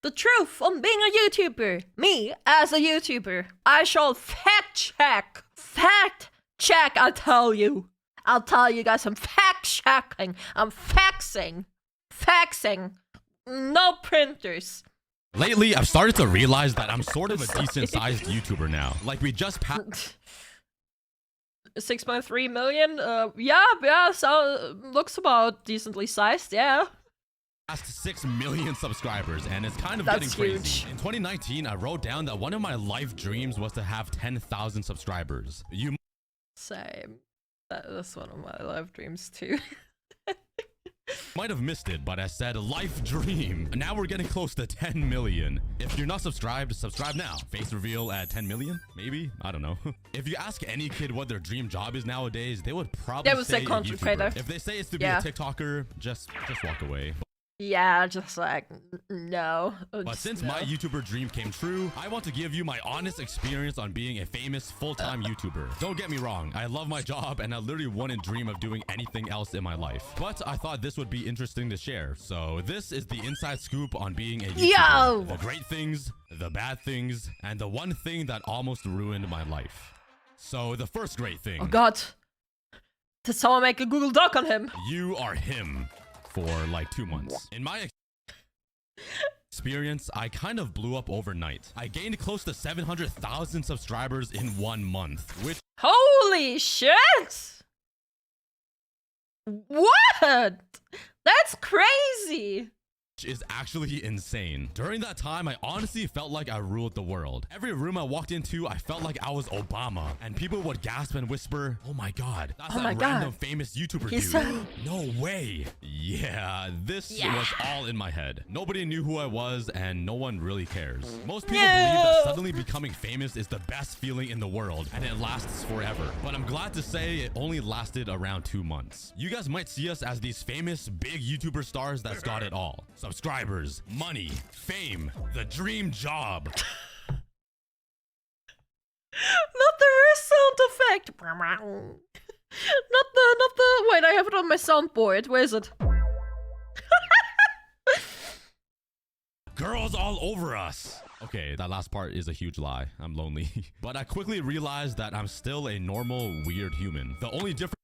The truth on being a YouTuber. Me, as a YouTuber, I shall fact check. Fact check, I tell you. I'll tell you guys, I'm fact checking. I'm faxing. Faxing. No printers. Lately, I've started to realize that I'm sort of a decent-sized YouTuber now. Like, we just passed 6.3 million? Yeah, so looks about decently sized, yeah. 6 million subscribers, and it's kind of That's getting crazy. huge. In 2019, I wrote down that one of my life dreams was to have 10,000 subscribers. You Same. That's one of my life dreams too. might have missed it, but I said life dream. Now we're getting close to 10 million. If you're not subscribed, subscribe now. Face reveal at 10 million? Maybe? I don't know. If you ask any kid what their dream job is nowadays, they would probably say a content YouTuber. creator. If they say it's to be Yeah. a TikToker, just walk away. Yeah, just like, no. But Just since no. my YouTuber dream came true, I want to give you my honest experience on being a famous full-time YouTuber. Don't get me wrong, I love my job and I literally wouldn't dream of doing anything else in my life. But I thought this would be interesting to share. So this is the inside scoop on being a YouTuber. Yo! The great things, the bad things, and the one thing that almost ruined my life. So the first great thing. Oh god. Did someone make a Google Doc on him? You are him for like 2 months. In my experience, I kind of blew up overnight. I gained close to 700,000 subscribers in 1 month, which Holy shit! What? That's crazy! is actually insane. During that time, I honestly felt like I ruled the world. Every room I walked into, I felt like I was Obama. And people would gasp and whisper, "Oh my god, that's that random famous YouTuber dude." No way. Yeah, this was all in my head. Nobody knew who I was and no one really cares. Most people believe that suddenly becoming famous is the best feeling in the world and it lasts forever. But I'm glad to say it only lasted around 2 months. You guys might see us as these famous big YouTuber stars that's got it all. Subscribers, money, fame, the dream job. Not the worst sound effect. Not the. Wait, I have it on my soundboard. Where is it? Girls all over us. Okay, that last part is a huge lie. I'm lonely. But I quickly realized that I'm still a normal, weird human. The only difference.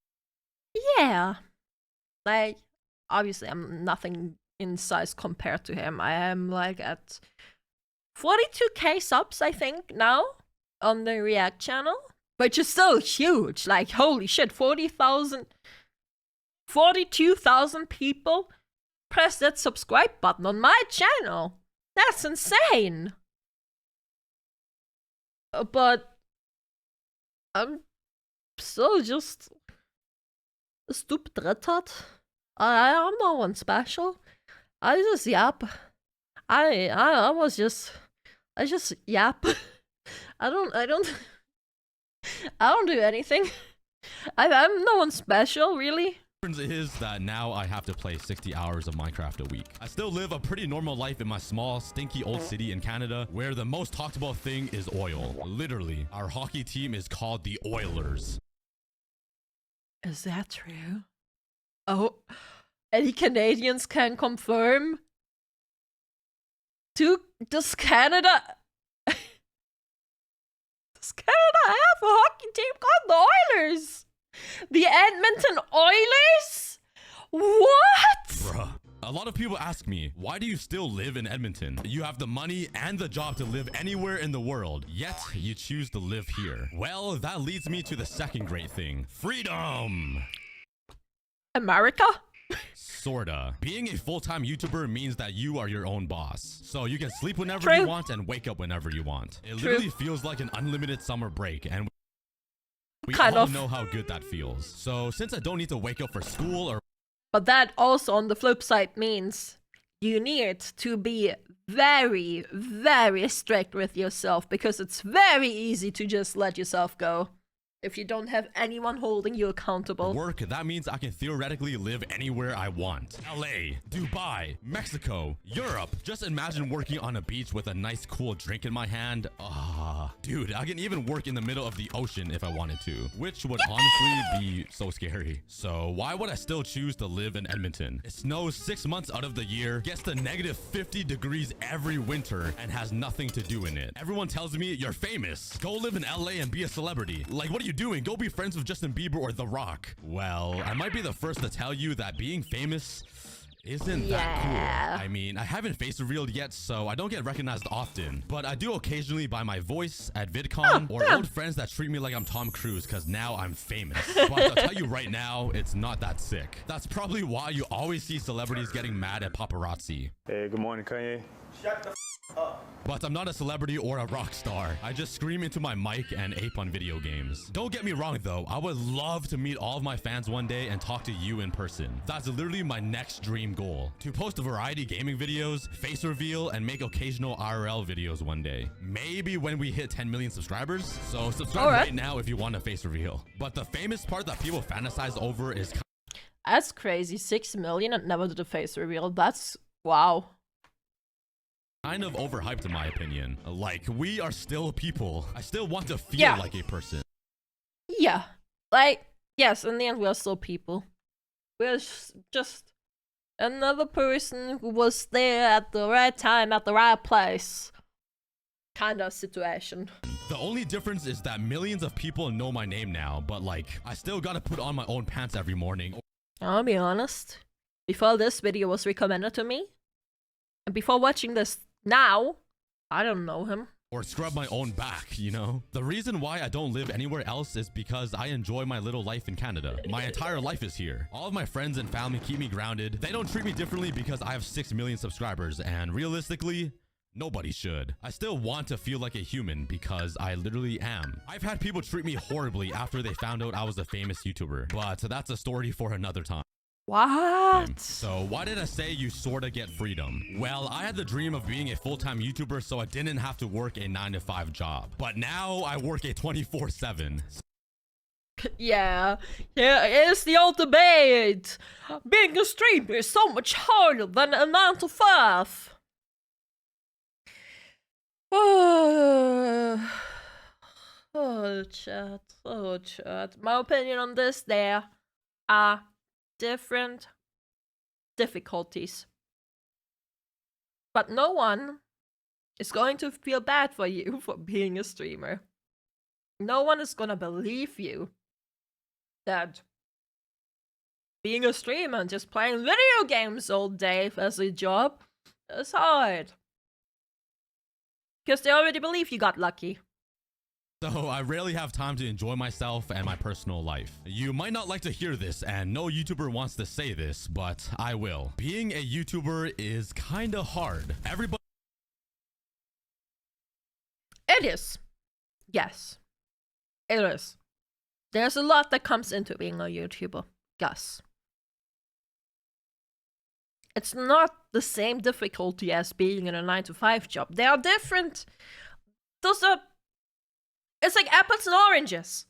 Yeah. Like, obviously, I'm nothing in size compared to him. I am like at 42k subs, I think, now on the React channel, which is still huge. Like, holy shit, 42,000 people press that subscribe button on my channel. That's insane. But I'm still just a stupid retard. I'm no one special. I just yap. I just yap. I don't do anything. I'm no one special, really. Is that now I have to play 60 hours of Minecraft a week. I still live a pretty normal life in my small, stinky old city in Canada, where the most talked about thing is oil. Literally, our hockey team is called the Oilers. Is that true? Oh, any Canadians can confirm? Does Canada... Does Canada have a hockey team called the Oilers? The Edmonton Oilers? What? Bruh. A lot of people ask me, why do you still live in Edmonton? You have the money and the job to live anywhere in the world, yet you choose to live here. Well, that leads me to the second great thing. Freedom! America? Sorta. Being a full-time YouTuber means that you are your own boss. So you can sleep whenever True. you want and wake up whenever you want. It literally feels like an unlimited summer break, and we all know how good that feels. So since I don't need to wake up for school or... But that also, on the flip side, means you need to be very, very strict with yourself, because it's very easy to just let yourself go. if you don't have anyone holding you accountable. Work, that means I can theoretically live anywhere I want. LA, Dubai, Mexico, Europe. Just imagine working on a beach with a nice cool drink in my hand. Dude, I can even work in the middle of the ocean if I wanted to, which would honestly be so scary. So why would I still choose to live in Edmonton? It snows 6 months out of the year, gets to negative 50 degrees every winter, and has nothing to do in it. Everyone tells me you're famous. Go live in LA and be a celebrity. Like, what are you doing? Go be friends with Justin Bieber or The Rock. Well, I might be the first to tell you that being famous isn't that cool. I mean, I haven't face revealed yet, so I don't get recognized often, but I do occasionally by my voice at VidCon or old friends that treat me like I'm Tom Cruise because now I'm famous. But I'll tell you right now, it's not that sick. That's probably why you always see celebrities getting mad at paparazzi. Hey, good morning, Kanye. Shut the up. But I'm not a celebrity or a rock star. I just scream into my mic and ape on video games. Don't get me wrong though, I would love to meet all of my fans one day and talk to you in person. That's literally my next dream goal. To post variety gaming videos, face reveal, and make occasional IRL videos one day. Maybe when we hit 10 million subscribers. So subscribe right now if you want a face reveal. But the famous part that people fantasize over is... That's crazy. 6 million and never did a face reveal. That's... wow. Kind of overhyped in my opinion. Like, we are still people. I still want to feel like a person. Yeah. Like, yes, in the end we are still people. We're just another person who was there at the right time, at the right place. Kind of situation. The only difference is that millions of people know my name now, but like, I still gotta put on my own pants every morning. I'll be honest. Before this video was recommended to me, and before watching this now, I don't know him. Or scrub my own back, you know? The reason why I don't live anywhere else is because I enjoy my little life in Canada. My entire life is here. All of my friends and family keep me grounded. They don't treat me differently because I have 6 million subscribers, and realistically, nobody should. I still want to feel like a human because I literally am. I've had people treat me horribly after they found out I was a famous YouTuber, but that's a story for another time. What? So why did I say you sorta get freedom? Well, I had the dream of being a full-time YouTuber so I didn't have to work a 9-to-5 job. But now I work a 24/7. Yeah, it's the old debate. Being a streamer is so much harder than a 9-to-5. Oh, chat. Oh, chat. My opinion on this, there are different difficulties. But no one is going to feel bad for you for being a streamer. No one is gonna believe you that being a streamer and just playing video games all day as a job is hard. Because they already believe you got lucky. So I rarely have time to enjoy myself and my personal life. You might not like to hear this, and no YouTuber wants to say this, but I will. Being a YouTuber is kinda hard. Everybody... It is. Yes. It is. There's a lot that comes into being a YouTuber. Yes. It's not the same difficulty as being in a 9-to-5 job. They are different. It's like apples and oranges.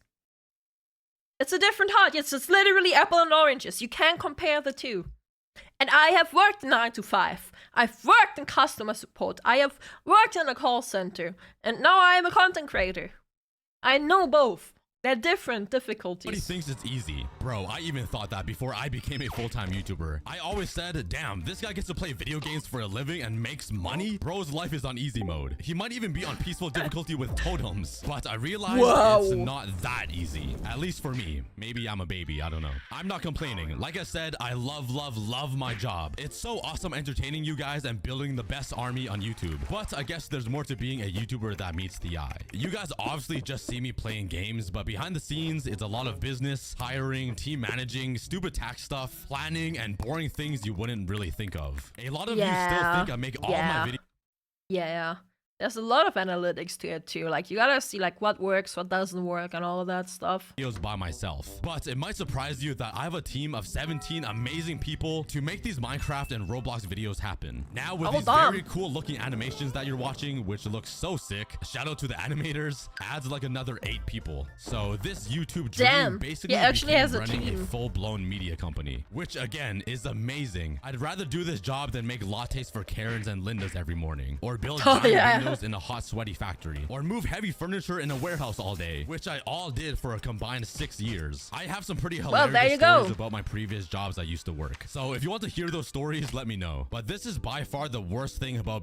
It's a different heart. It's literally apple and oranges. You can't compare the two. And I have worked 9-to-5. I've worked in customer support. I have worked in a call center. And now I am a content creator. I know both. They're different difficulties. Everybody thinks it's easy. Bro, I even thought that before I became a full-time YouTuber. I always said, damn, this guy gets to play video games for a living and makes money? Bro's life is on easy mode. He might even be on peaceful difficulty with totems. But I realized it's not that easy. At least for me. Maybe I'm a baby, I don't know. I'm not complaining. Like I said, I love my job. It's so awesome entertaining you guys and building the best army on YouTube. But I guess there's more to being a YouTuber that meets the eye. You guys obviously just see me playing games, but behind the scenes, it's a lot of business, hiring, team managing, stupid tax stuff, planning, and boring things you wouldn't really think of. A lot of you still think I make all my videos. Yeah. There's a lot of analytics to it too. Like, you gotta see like what works, what doesn't work, and all of that stuff. Videos by myself. But it might surprise you that I have a team of 17 amazing people to make these Minecraft and Roblox videos happen. Now with these very cool looking animations that you're watching, which looks so sick, shout out to the animators, adds like another 8 people. So this YouTube dream basically became running a full-blown media company, which again is amazing. I'd rather do this job than make lattes for Karens and Lindas every morning, or build giant in a hot sweaty factory, or move heavy furniture in a warehouse all day, which I all did for a combined 6 years. I have some pretty hilarious stories about my previous jobs I used to work. So if you want to hear those stories, let me know. But this is by far the worst thing about.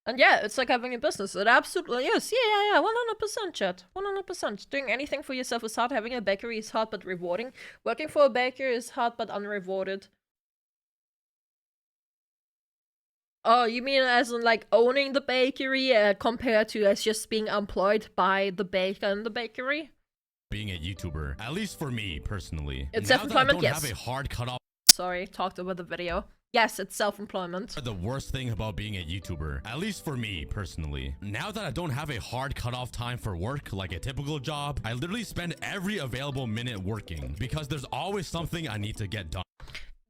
And yeah, it's like having a business. It absolutely is. Yeah, 100%, chat. 100%. Doing anything for yourself is hard. Having a bakery is hard but rewarding. Working for a baker is hard but unrewarded. Oh, you mean as in like owning the bakery compared to as just being employed by the baker in the bakery? Being a YouTuber, at least for me personally. It's self-employment, yes. Have a hard cutoff. Sorry, talked over the video. Yes, it's self-employment. The worst thing about being a YouTuber, at least for me personally. Now that I don't have a hard cutoff time for work like a typical job, I literally spend every available minute working because there's always something I need to get done.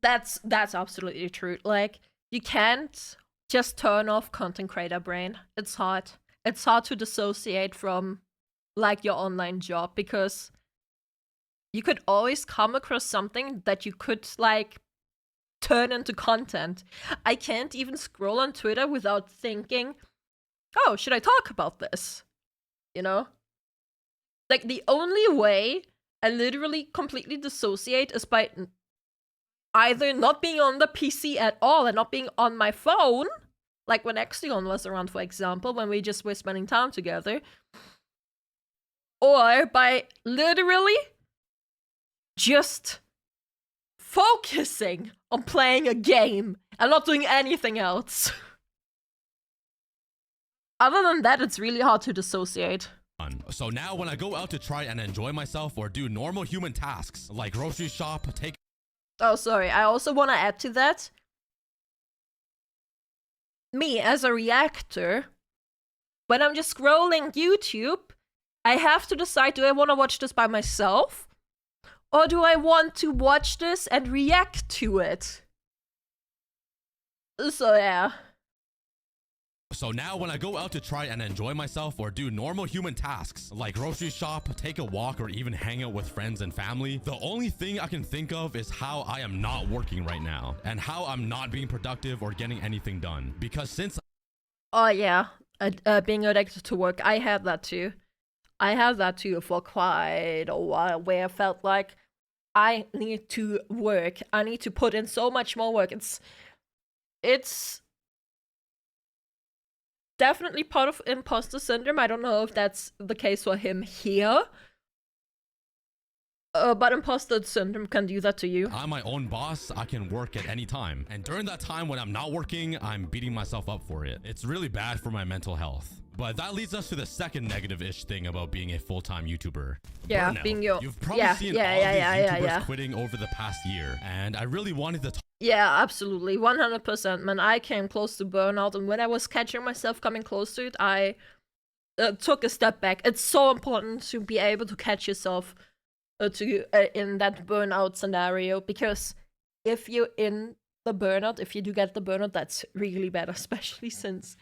That's absolutely true. Like, you can't just turn off content creator brain. It's hard. It's hard to dissociate from like your online job because you could always come across something that you could like turn into content. I can't even scroll on Twitter without thinking, oh, should I talk about this? You know? Like, the only way I literally completely dissociate is by either not being on the PC at all and not being on my phone, like when Exion was around, for example, when we just were spending time together, or by literally just focusing on playing a game and not doing anything else. Other than that, it's really hard to dissociate. So now when I go out to try and enjoy myself or do normal human tasks like grocery shop, take... Oh, sorry. I also want to add to that. Me, as a reactor, when I'm just scrolling YouTube, I have to decide, do I want to watch this by myself? Or do I want to watch this and react to it? So, yeah. So now when I go out to try and enjoy myself or do normal human tasks like grocery shop, take a walk, or even hang out with friends and family, the only thing I can think of is how I am not working right now and how I'm not being productive or getting anything done. Because since... Oh yeah, being addicted to work, I had that too. I had that too for quite a while where I felt like I need to work. I need to put in so much more work. It's definitely part of imposter syndrome. I don't know if that's the case for him here. But imposter syndrome can do that to you. I'm my own boss. I can work at any time. And during that time when I'm not working, I'm beating myself up for it. It's really bad for my mental health. But that leads us to the second negative-ish thing about being a full-time YouTuber. Yeah, burnout. being your... You've probably seen all these YouTubers quitting over the past year. And I really wanted to talk... Yeah, absolutely. 100%, man. I came close to burnout. And when I was catching myself coming close to it, I took a step back. It's so important to be able to catch yourself in that burnout scenario. Because if you're in the burnout, if you do get the burnout, that's really bad. Especially since...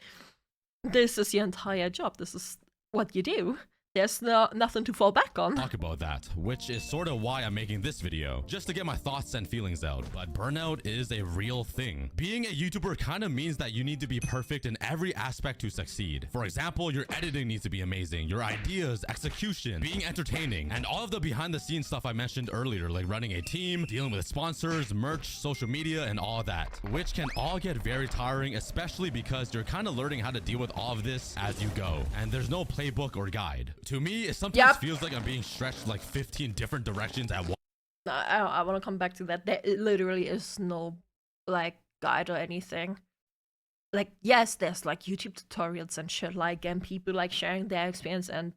this is your entire job. This is what you do. There's nothing to fall back on. Talk about that, which is sort of why I'm making this video, just to get my thoughts and feelings out. But burnout is a real thing. Being a YouTuber kind of means that you need to be perfect in every aspect to succeed. For example, your editing needs to be amazing, your ideas, execution, being entertaining, and all of the behind the scenes stuff I mentioned earlier, like running a team, dealing with sponsors, merch, social media, and all that, which can all get very tiring, especially because you're kind of learning how to deal with all of this as you go, and there's no playbook or guide. To me, it sometimes feels like I'm being stretched like 15 different directions at once. I want to come back to that. There literally is no, like, guide or anything. Like, yes, there's, like, YouTube tutorials and shit, like, and people, like, sharing their experience and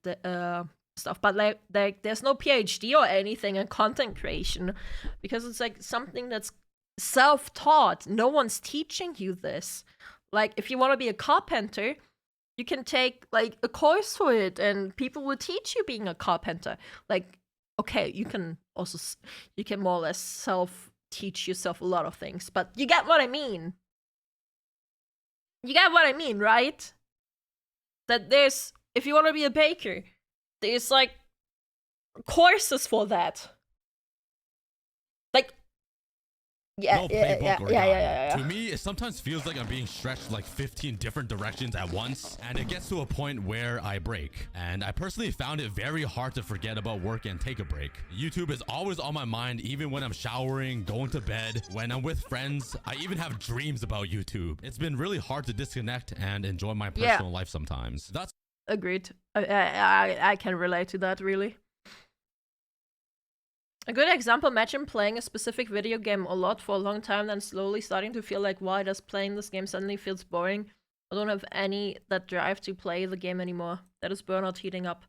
stuff. But, like, there's no PhD or anything in content creation. Because it's, like, something that's self-taught. No one's teaching you this. Like, if you want to be a carpenter... you can take like a course for it, and people will teach you being a carpenter. Like, okay, you can also you can more or less teach yourself a lot of things, but you get what I mean. You get what I mean, right? That there's, if you want to be a baker, there's like courses for that. Like, yeah. To me, it sometimes feels like I'm being stretched like 15 different directions at once, and it gets to a point where I break. And I personally found it very hard to forget about work and take a break. YouTube is always on my mind, even when I'm showering, going to bed, when I'm with friends. I even have dreams about YouTube. It's been really hard to disconnect and enjoy my personal life sometimes. That's agreed. I can relate to that, really. A good example, imagine playing a specific video game a lot for a long time, then slowly starting to feel like, why does playing this game suddenly feels boring? I don't have that drive to play the game anymore. That is burnout heating up.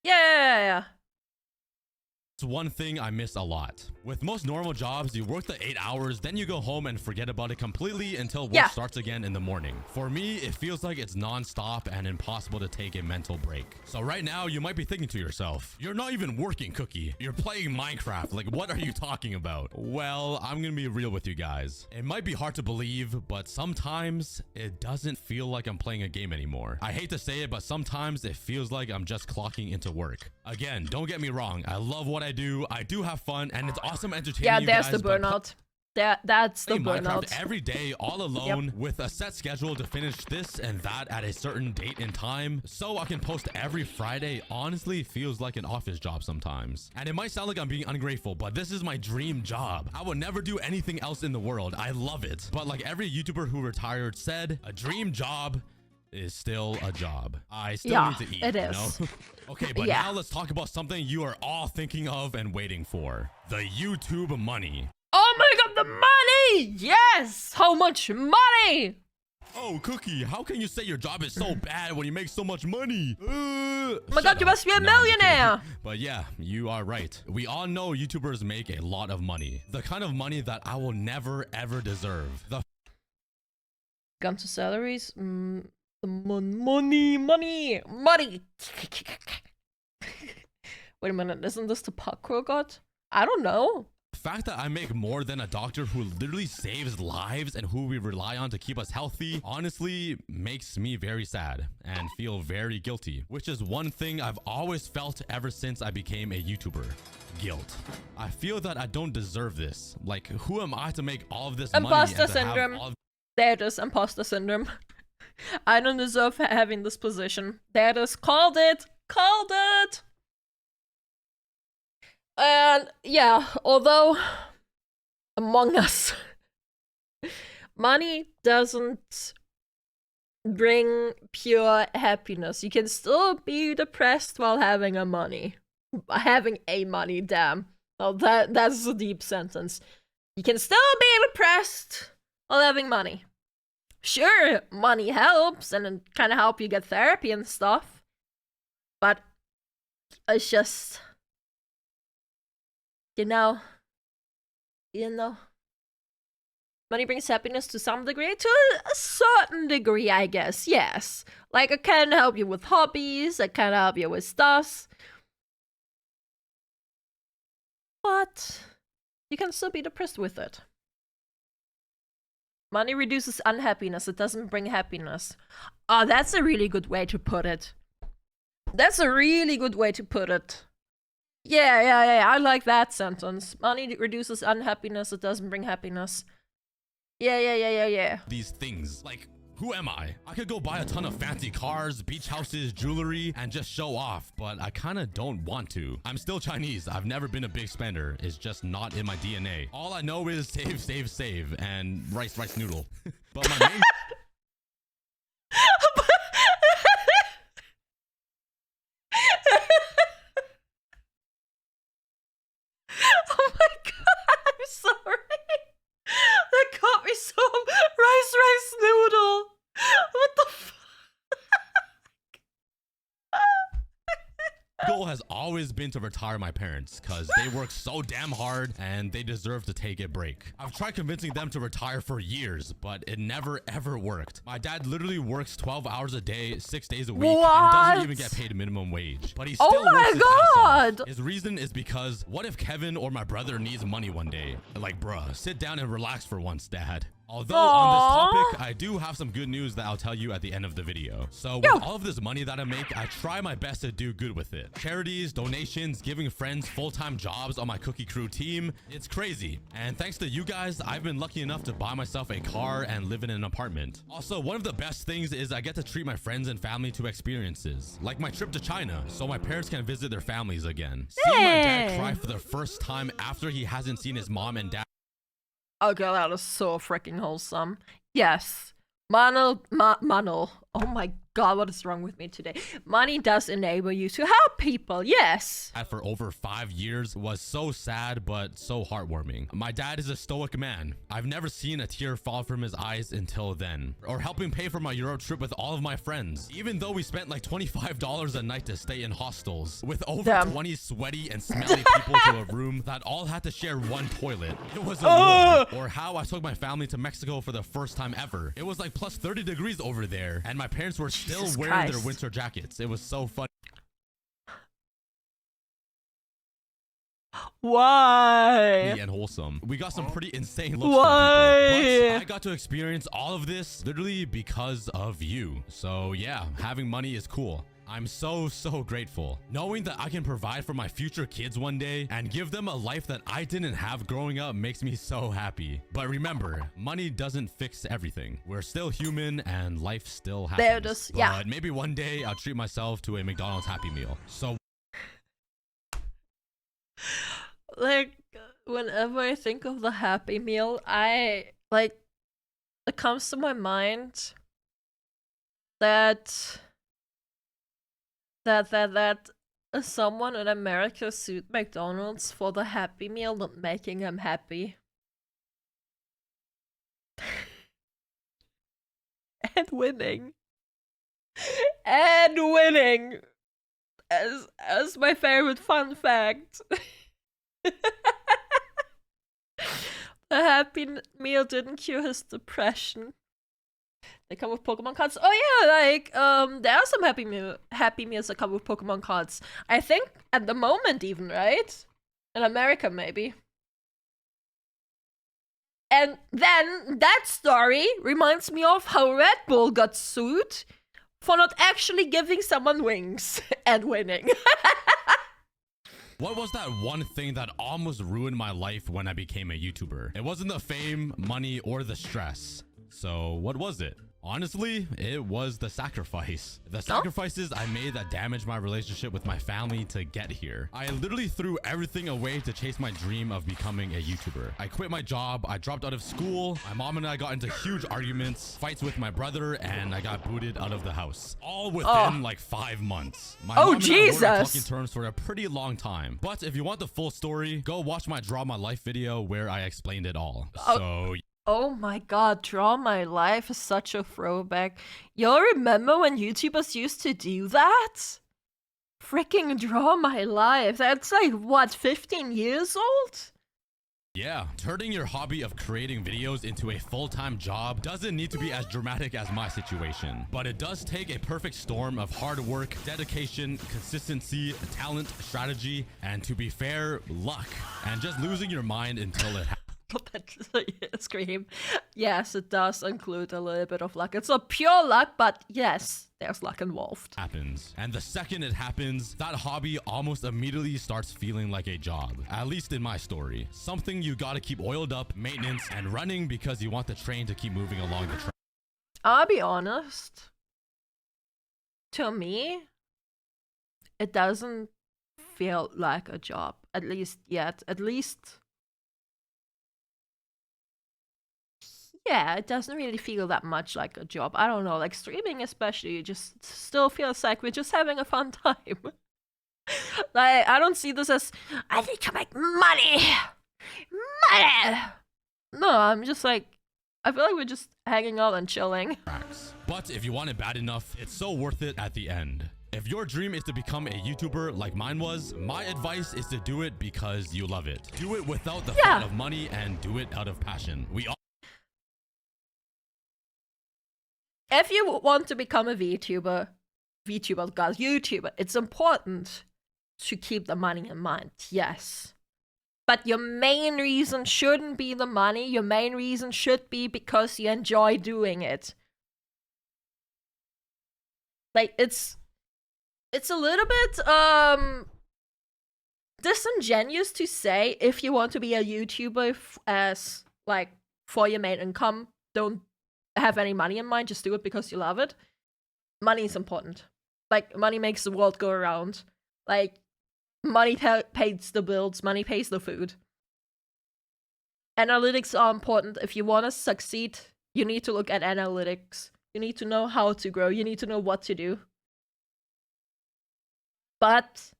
Yeah. It's one thing I miss a lot. With most normal jobs, you work the 8 hours, then you go home and forget about it completely until work starts again in the morning. For me, it feels like it's non-stop and impossible to take a mental break. So right now, you might be thinking to yourself, you're not even working, Cookie. You're playing Minecraft. Like, what are you talking about? Well, I'm gonna be real with you guys. It might be hard to believe, but sometimes it doesn't feel like I'm playing a game anymore. I hate to say it, but sometimes it feels like I'm just clocking into work. Again, don't get me wrong. I love what I do have fun, and it's awesome entertaining you guys. Yeah, there's the burnout. That's the burnout. Every day, all alone, with a set schedule to finish this and that at a certain date and time, so I can post every Friday, honestly feels like an office job sometimes. And it might sound like I'm being ungrateful, but this is my dream job. I would never do anything else in the world. I love it. But like every YouTuber who retired said, a dream job is still a job. I still need to eat. It is. You know? Okay, but now let's talk about something you are all thinking of and waiting for. The YouTube money. Oh my god, the money! Yes! How much money? Oh, Cookie, how can you say your job is so bad when you make so much money? Oh my god, you must be a millionaire! But yeah, you are right. We all know YouTubers make a lot of money. The kind of money that I will never ever deserve. Comes to salaries? Money. Wait a minute, isn't this the aCookieGod? I don't know. The fact that I make more than a doctor who literally saves lives and who we rely on to keep us healthy honestly makes me very sad and feel very guilty, which is one thing I've always felt ever since I became a YouTuber. Guilt. I feel that I don't deserve this. Like, who am I to make all of this money? Imposter syndrome. There it is, imposter syndrome. I don't deserve having this position. There it is. Called it. And yeah, although Among Us, money doesn't bring pure happiness. You can still be depressed while having a money. Damn. Oh, that's a deep sentence. You can still be depressed while having money. Sure, money helps and it kind of help you get therapy and stuff. But it's just, you know, money brings happiness to some degree, to a certain degree, I guess, yes. Like, it can help you with hobbies, it can help you with stuff. But you can still be depressed with it. Money reduces unhappiness, it doesn't bring happiness. Oh, that's a really good way to put it. Yeah, I like that sentence. Money reduces unhappiness, it doesn't bring happiness. Yeah. These things, like, who am I? I could go buy a ton of fancy cars, beach houses, jewelry, and just show off, but I kind of don't want to. I'm still Chinese. I've never been a big spender. It's just not in my DNA. All I know is save, and rice noodle. But my main... Oh my god, I'm sorry. That got me so rice noodle. What the fuck? goal has always been to retire my parents because they work so damn hard and they deserve to take a break. I've tried convincing them to retire for years, but it never ever worked. My dad literally works 12 hours a day, 6 days a week, and doesn't even get paid minimum wage. But he still works his ass off. His reason is because what if Kevin or my brother needs money one day? Like, bruh, sit down and relax for once, Dad. Although on this topic, I do have some good news that I'll tell you at the end of the video. So with all of this money that I make, I try my best to do good with it. Charities, donations, giving friends full-time jobs on my Cookie Crew team. It's crazy. And thanks to you guys, I've been lucky enough to buy myself a car and live in an apartment. Also, one of the best things is I get to treat my friends and family to experiences, like my trip to China, so my parents can visit their families again. Seeing my dad cry for the first time after he hasn't seen his mom and dad. Okay, that is so freaking wholesome. Yes. Money. Oh my god, what is wrong with me today? Money does enable you to help people, yes. For over 5 years was so sad, but so heartwarming. My dad is a stoic man. I've never seen a tear fall from his eyes until then. Or helping pay for my Euro trip with all of my friends. Even though we spent like $25 a night to stay in hostels with over 20 sweaty and smelly people to a room that all had to share one toilet. It was a war. Or how I took my family to Mexico for the first time ever. It was like plus 30 degrees over there, and my parents were still wearing their winter jackets. It was so funny. Why? And wholesome. We got some pretty insane looks from people, but I got to experience all of this literally because of you. So yeah, having money is cool. I'm so grateful. Knowing that I can provide for my future kids one day and give them a life that I didn't have growing up makes me so happy. But remember, money doesn't fix everything. We're still human and life still happens. But maybe one day I'll treat myself to a McDonald's Happy Meal. So like, whenever I think of the Happy Meal, it comes to my mind that someone in America sued McDonald's for the Happy Meal not making them happy. And winning. And winning. As my favorite fun fact. The Happy Meal didn't cure his depression. They come with Pokemon cards. Oh yeah, like there are some Happy Meals that come with Pokemon cards. I think at the moment even, right? In America maybe. And then that story reminds me of how Red Bull got sued for not actually giving someone wings and winning. What was that one thing that almost ruined my life when I became a YouTuber? It wasn't the fame, money, or the stress. So what was it? Honestly, it was the sacrifice. The sacrifices I made that damaged my relationship with my family to get here. I literally threw everything away to chase my dream of becoming a YouTuber. I quit my job, I dropped out of school, my mom and I got into huge arguments, fights with my brother, and I got booted out of the house. All within like 5 months. My mom and I were on talking terms for a pretty long time. But if you want the full story, go watch my Draw My Life video where I explained it all. Oh my god, Draw My Life is such a throwback. Y'all remember when YouTubers used to do that? Freaking Draw My Life. That's like, what, 15 years old? Yeah, turning your hobby of creating videos into a full-time job doesn't need to be as dramatic as my situation, but it does take a perfect storm of hard work, dedication, consistency, talent, strategy, and to be fair, luck, and just losing your mind until it happens. Scream. Yes, it does include a little bit of luck. It's not pure luck, but yes, there's luck involved. And the second it happens, that hobby almost immediately starts feeling like a job. At least in my story. Something you gotta keep oiled up, maintenance, and running because you want the train to keep moving along the track. I'll be honest. To me, it doesn't feel like a job. At least yet. At least... yeah, it doesn't really feel that much like a job. I don't know, like streaming especially, just still feels like we're just having a fun time. Like, I don't see this as, I need to make money! Money! No, I'm just like, I feel like we're just hanging out and chilling. But if you want it bad enough, it's so worth it at the end. If your dream is to become a YouTuber like mine was, my advice is to do it because you love it. Do it without the thought of money and do it out of passion. If you want to become a YouTuber, it's important to keep the money in mind, yes. But your main reason shouldn't be the money. Your main reason should be because you enjoy doing it. Like, it's a little bit, disingenuous to say if you want to be a YouTuber as, like, for your main income, don't have any money in mind, just do it because you love it. Money is important. Like, money makes the world go around. Like, money pays the bills, money pays the food. Analytics are important. If you want to succeed, you need to look at analytics. You need to know how to grow. You need to know what to do. But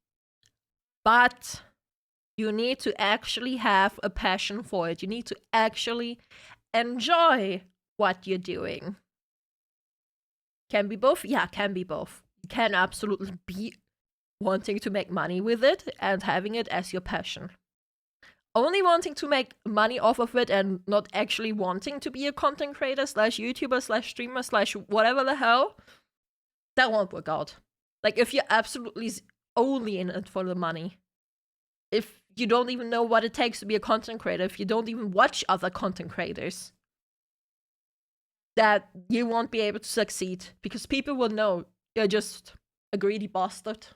you need to actually have a passion for it. You need to actually enjoy what you're doing. Can be both? Yeah, can be both. You can absolutely be wanting to make money with it and having it as your passion. Only wanting to make money off of it and not actually wanting to be a content creator / YouTuber / streamer / whatever the hell, that won't work out. Like, if you're absolutely only in it for the money, if you don't even know what it takes to be a content creator, if you don't even watch other content creators, that you won't be able to succeed because people will know you're just a greedy bastard.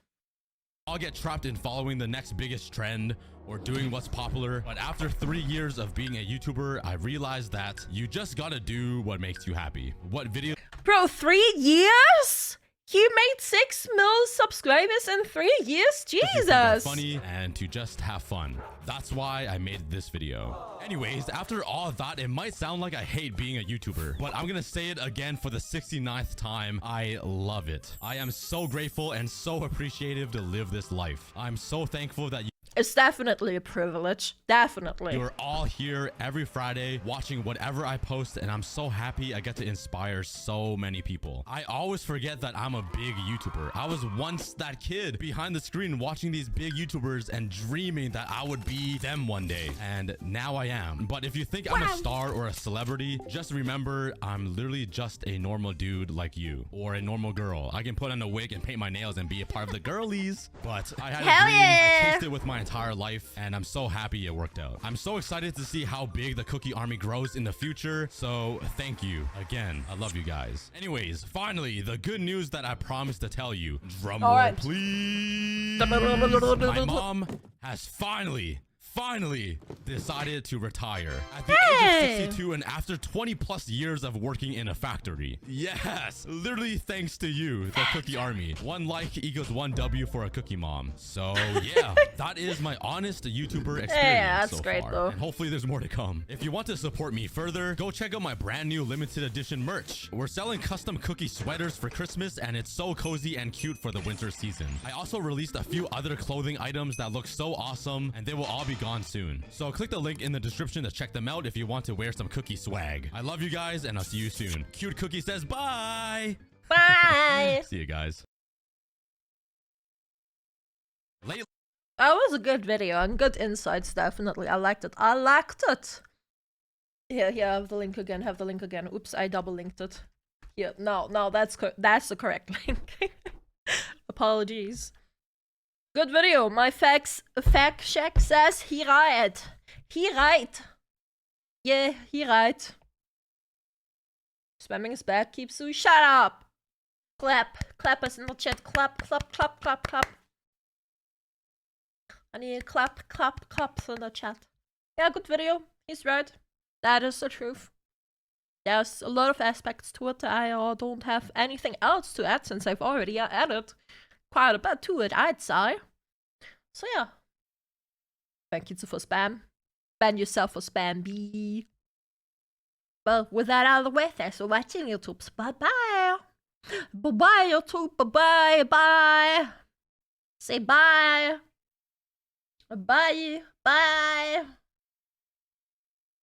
I'll get trapped in following the next biggest trend or doing what's popular. But after 3 years of being a YouTuber, I realized that you just gotta do what makes you happy. What video? Bro, 3 years? You made 6 million subscribers in 3 years? Jesus! Funny and to just have fun. That's why I made this video. Anyways, after all that, it might sound like I hate being a YouTuber, but I'm gonna say it again for the 69th time. I love it. I am so grateful and so appreciative to live this life. I'm so thankful that it's definitely a privilege. Definitely. You're all here every Friday watching whatever I post, and I'm so happy I get to inspire so many people. I always forget that I'm a big YouTuber. I was once that kid behind the screen watching these big YouTubers and dreaming that I would be them one day, and now I am. But if you think I'm a star or a celebrity, just remember I'm literally just a normal dude like you, or a normal girl. I can put on a wig and paint my nails and be a part of the girlies, but I had a dream. I chased it with my entire life, and I'm so happy it worked out. I'm so excited to see how big the Cookie Army grows in the future, so thank you again. I love you guys. Anyways, finally, the good news that I promised to tell you. Drum roll, please. My mom has finally decided to retire at the age of 62 and after 20 plus years of working in a factory. Yes, literally thanks to you, the Cookie Army. 1 like equals 1 W for a cookie mom. So yeah, that is my honest YouTuber experience. Yeah, that's so great far. Though. And hopefully there's more to come. If you want to support me further, go check out my brand new limited edition merch. We're selling custom cookie sweaters for Christmas, and it's so cozy and cute for the winter season. I also released a few other clothing items that look so awesome, and they will all be gone soon. So click the link in the description to check them out if you want to wear some cookie swag. I love you guys, and I'll see you soon. Cute Cookie says bye. Bye. See you guys. That was a good video and good insights, definitely. I liked it. I liked it. Here, have the link again. Have the link again. Oops, I double linked it. Here, no, that's the correct link. Apologies. Good video. My fact check says he right. He right. Yeah, he right. Spamming is bad. Keep Sue. Shut up. Clap us in the chat. Clap. I need claps in the chat. Yeah, good video. He's right. That is the truth. There's a lot of aspects to it. I don't have anything else to add since I've already added quite a bit to it, I'd say. So yeah. Thank you for spam. Ban yourself for spam, B. Well, with that out of the way, thanks for watching, YouTube. Bye-bye. Bye-bye, YouTube. Bye-bye. Bye. Say bye. Bye. Bye.